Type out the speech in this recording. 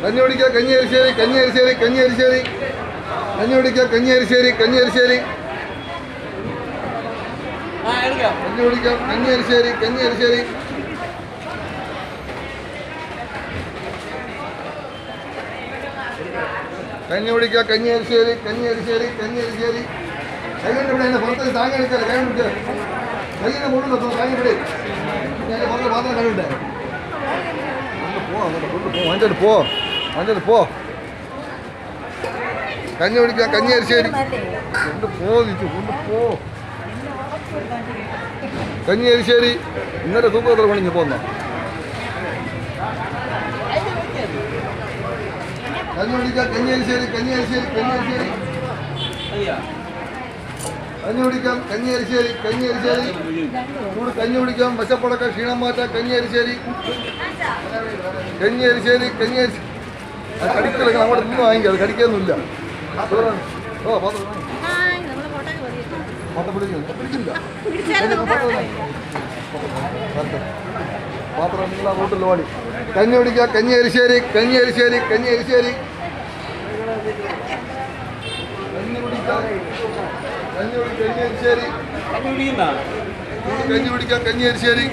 കഞ്ഞി കുടിക്കുക കഞ്ഞിയരിശ്ശേരി കഞ്ഞിയരിശ്ശേരി കഞ്ഞിയരിശ്ശേരി കഞ്ഞി കുടിക്കുക കഞ്ഞിയരിശ്ശേരി കഞ്ഞിയരിശ്ശേരി കഞ്ഞി കുടിക്കാം കഞ്ഞിയരിശ്ശേരി കഞ്ഞിയരിശ്ശേരി കഞ്ഞി കുടിക്കുക കഞ്ഞിയരിശ്ശേരി കഞ്ഞിയരിശ്ശേരി കഞ്ഞിയരിശ്ശേരി കൈകൊണ്ട് ഇവിടെ എന്നെ പുറത്ത് താങ്ങി എടുക്കാറ് കൈ പിടിക്കുക കൈയിൻ്റെ മുകളിൽ താങ്ങി പിടി ഞാൻ പുറത്ത് പാത്രം കഴിവിട്ടെ വഞ്ചോട്ട് പോ വഞ്ചോട്ട് പോ കഞ്ഞി കുടിക്കുക കഞ്ഞിയരിശ്ശേരി കൊണ്ട് പോതിച്ചു കൊണ്ട് പോ കഞ്ഞിയരിശ്ശേരി ഇന്നലെ തൂക്കം എത്ര പണിഞ്ഞ് പോന്നോ കഞ്ഞി കുടിക്കുക കഞ്ഞിയരിശ്ശേരി കഞ്ഞിയരിശ്ശേരി കഞ്ഞിയരിശ്ശേരി കഞ്ഞി കുടിക്കാം കഞ്ഞിയരിശ്ശേരി കഞ്ഞിയരിശ്ശേരി ചൂട് കഞ്ഞി കുടിക്കാം വിശപ്പടക്കം ക്ഷീണം മാറ്റാം കഞ്ഞിയരിശ്ശേരി കഞ്ഞിയരിശ്ശേരി കഞ്ഞിയരിശ്ശേരി അത് കടിക്കില്ല അങ്ങോട്ട് നിന്ന് വാങ്ങിക്കുക അത് കടിക്കൊന്നുമില്ല ഓ പാത്രം പിടിക്കില്ല പാത്രം നിങ്ങൾ ആ റൂട്ടിൽ ഓടി കഞ്ഞി കുടിക്കുക കഞ്ഞിയരിശ്ശേരി കഞ്ഞിയരിശ്ശേരി കഞ്ഞിയരിശ്ശേരി കഞ്ഞി കുടിക്കാം കഞ്ഞിയരിശ്ശേരി കഞ്ഞി കുടിക്കുക കഞ്ഞിയരിശ്ശേരി